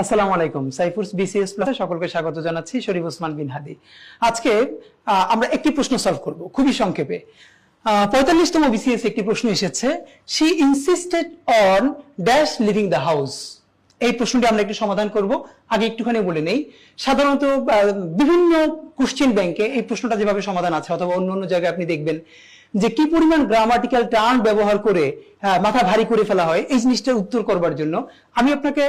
আসসালামু আলাইকুম। সাইফুরস বিসিএস প্লাসে সকলকে স্বাগত জানাচ্ছি। শরীফ ওসমান বিন হাদি। আজকে আমরা একটি প্রশ্ন সলভ করব খুবই সংক্ষেপে। 45তম বিসিএস একটি প্রশ্ন এসেছে, she insisted on dash living the house. এই প্রশ্নটি আমরা একটু সমাধান করব। আগে একটুখানি বলে নেই, সাধারণত বিভিন্ন কোশ্চেন ব্যাংকে এই প্রশ্নটা যেভাবে সমাধান আছে অথবা অন্য অন্য জায়গায় আপনি দেখবেন যে কি পরিমাণ গ্রামাটিক্যাল টার্ম ব্যবহার করে মাথা ভারী করে ফেলা হয় এই জিনিসটার উত্তর করবার জন্য আমি আপনাকে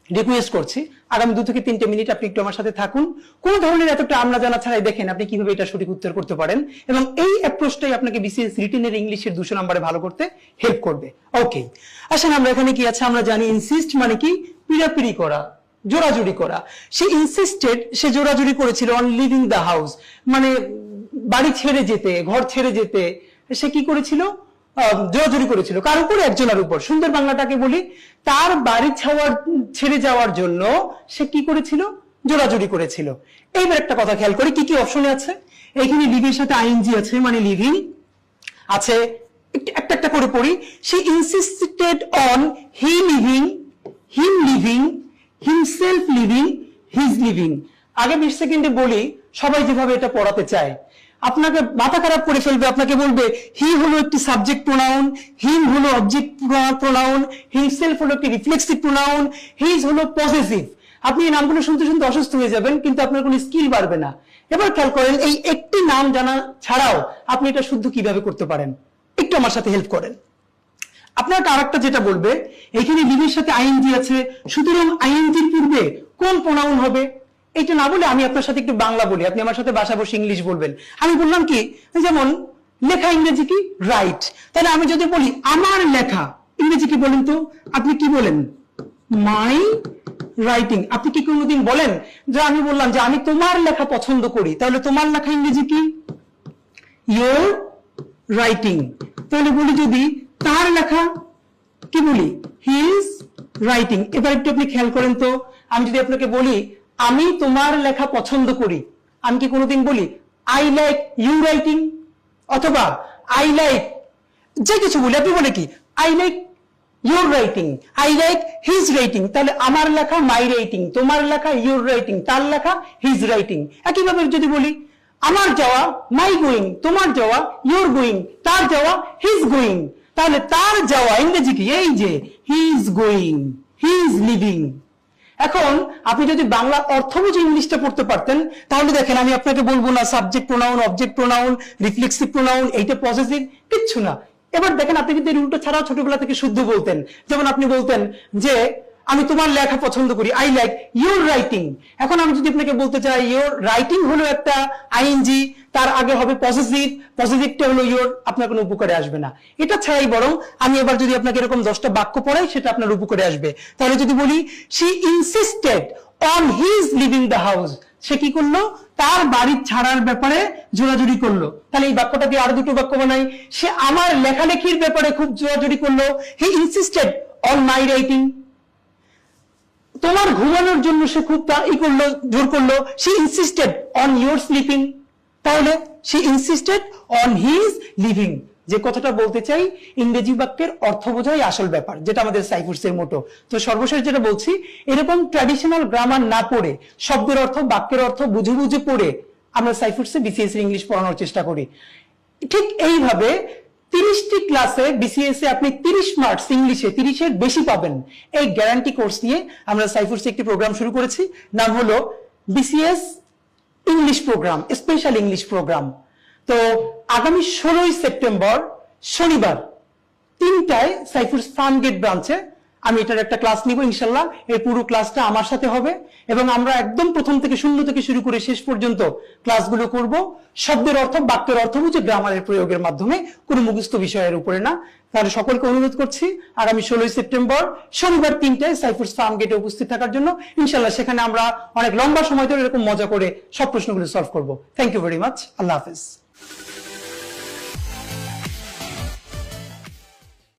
রিকোয়েস্ট করছি আগামী 2 থেকে 3 মিনিট আপনি একটু আমার সাথে থাকুন। কোন ধরনের এত টার্ম না জানা ছাড়াই দেখেন আপনি কিভাবে এটা সঠিক উত্তর করতে পারেন, এবং এই অ্যাপ্রোচটাই আপনাকে বিসিএস রিটেনের ইংলিশের 200 নম্বরে ভালো করতে হেল্প করবে। ওকে, আসেন আমরা এখানে কি আছে আমরা জানি। ইনসিস্ট মানে কি? পিড়াপিড়ি করা, জোরাজুরি করা। সে ইনসিস্টেড, সে জোরাজুরি করেছিল অন লিভিং দ্য হাউস, মানে বাড়ি ছেড়ে যেতে, ঘর ছেড়ে যেতে। সে কি করেছিল? জোরাজুরি করেছিল। কার উপর? একজনের উপর। সুন্দর বাংলাটাকে বলি, তার বাড়ি ছেড়ে যাওয়ার জন্য সে কি করেছিল? জোরাজুরি করেছিল। এইবার একটা কথা খেয়াল করি কি কি অপশনে আছে। এখানে লিভিং সাথে আইএনজি আছে, মানে লিভিং আছে। একটা একটা করে পড়ি। সে insisted on he living, him living, himself living, his living. আগে 20 সেকেন্ডে বলি, সবাই যেভাবে এটা পড়াতে চায় আপনাকে মাথা খারাপ করে ফেলবে। আপনাকে বলবে হি হলো একটি সাবজেক্ট প্রোনাউন, হিম হলো অবজেক্ট প্রোনাউন, হিমসেলফ হলো একটি রিফ্লেক্সিভ প্রোনাউন, হিজ হলো পসেসিভ। আপনি এই নামগুলো শুনতে শুনতে অসুস্থ হয়ে যাবেন, কিন্তু আপনার কোনো স্কিল বাড়বে না। এবার খেয়াল করেন, এই একটি নাম জানা ছাড়াও আপনি এটা শুদ্ধ কিভাবে করতে পারেন, একটু আমার সাথে হেল্প করেন। আপনার আরেকটা যেটা বলবে, এখানে লিভিংয়ের সাথে আইএনজি আছে, সুতরাং আইএনজির পূর্বে কোন প্রোনাউন হবে? এটা না বলে আমি আপনার সাথে একটু বাংলা বলি, আপনি আমার সাথে বাসা বসে ইংলিশ বলবেন। আমি বললাম কি, যেমন লেখা ইংরেজি কি? রাইট। তাহলে আমি যদি বলি আমার লেখা, ইংরেজি কি বলেন তো? আপনি কি বলেন? মাই রাইটিং। আপনি কি কোনোদিন বলেন যে আমি বললাম যে আমি তোমার লেখা পছন্দ করি, তাহলে তোমার লেখা ইংরেজি কি? Your writing. তাহলে বলি যদি তার লেখা, কি বলি? His writing. এবার একটু আপনি খেয়াল করেন তো, আমি যদি আপনাকে বলি আমি তোমার লেখা পছন্দ করি, আমি কি কোনোদিন বলি আই লাইক ইউ রাইটিং? অথবা আই লাইক যে কিছু বলি, আপনি বলে কি I like your writing, I like his writing. তাহলে আমার লেখা মাই রাইটিং, তোমার লেখা ইউর রাইটিং, তার লেখা হিজ রাইটিং। একইভাবে যদি বলি আমার যাওয়া মাই গোয়িং, তোমার যাওয়া ইউর গোয়িং, তার যাওয়া হিজ গোয়িং। তাহলে তার যাওয়া ইংরেজি কি? এই যে he is going, he is living. এখন আপনি যদি বাংলা অর্থ বুঝে ইংলিশটা পড়তে পারতেন, তাহলে দেখেন আমি আপনাকে বলবো না subject pronoun, object pronoun, reflexive pronoun, এইটা পসেসিভ, কিচ্ছু না। এবার দেখেন আপনি কিন্তু এর উল্টো ছাড়াও ছোটবেলা থেকে শুদ্ধ বলতেন। যেমন আপনি বলতেন যে আমি তোমার লেখা পছন্দ করি, আই লাইক ইউর রাইটিং। এখন আমি যদি আপনাকে বলতে চাই ইউর রাইটিং হলো একটা আইএনজি, তার আগে হবে পসেসিভ, পসেসিভটা হলো ইউর, আপনার কোনো উপকারে আসবে না। এটা ছাড়াই বরং আমি এবার যদি আপনাকে এরকম 10টা বাক্য পড়াই, সেটা আপনার উপকারে আসবে। তাহলে যদি বলি she insisted on his living the house, সে কি করলো? তার বাড়ি ছাড়ার ব্যাপারে জোরাজুরি করলো। তাহলে এই বাক্যটা দিয়ে আরো 2টো বাক্য বানাই। সে আমার লেখালেখির ব্যাপারে খুব জোরাজুরি করলো, he insisted on my writing. তোমার ঘুমানোর জন্য সে খুব জোর করলো, she insisted on your sleeping. তাহলে she insisted on his living. যে কথাটা বলতে চাই, ইংরেজি বাক্যের অর্থ বোঝাই আসল ব্যাপার, যেটা আমাদের সাইফুরসের মোটো। তো সর্বশেষ যেটা বলছি, এরকম ট্র্যাডিশনাল গ্রামার না পড়ে, শব্দের অর্থ, বাক্যের অর্থ বুঝে বুঝে পড়ে আমরা সাইফুরসে বিসিএস ইংলিশ পড়ানোর চেষ্টা করি। ঠিক এইভাবে 30টি ক্লাসে বিসিএস এ আপনি 30 মার্কস ইংলিশে 30-এর বেশি পাবেন, এই গ্যারান্টি কোর্স নিয়ে আমরা সাইফুরসে একটি প্রোগ্রাম শুরু করেছি। নাম হলো BCS English programme, special English programme. তো আগামী 16ই সেপ্টেম্বর শনিবার 3টায় সাইফুরস ফার্মগেট ব্রাঞ্চে আমি এটার একটা ক্লাস নিব ইনশাল্লাহ। এই পুরো ক্লাসটা আমার সাথে হবে, এবং আমরা একদম প্রথম থেকে শূন্য থেকে শুরু করে শেষ পর্যন্ত ক্লাসগুলো করব শব্দের অর্থ, বাক্যের অর্থ বুঝে গ্রামারের প্রয়োগের মাধ্যমে, কোনো মুখস্থ বিষয়ের উপরে না। তাহলে সকলকে অনুরোধ করছি আগামী 16ই সেপ্টেম্বর শনিবার 3টায় সাইফুরস ফার্মগেটে উপস্থিত থাকার জন্য। ইনশাল্লাহ সেখানে আমরা অনেক লম্বা সময় ধরে এরকম মজা করে সব প্রশ্নগুলো সলভ করব। Thank you very much. আল্লাহ হাফেজ।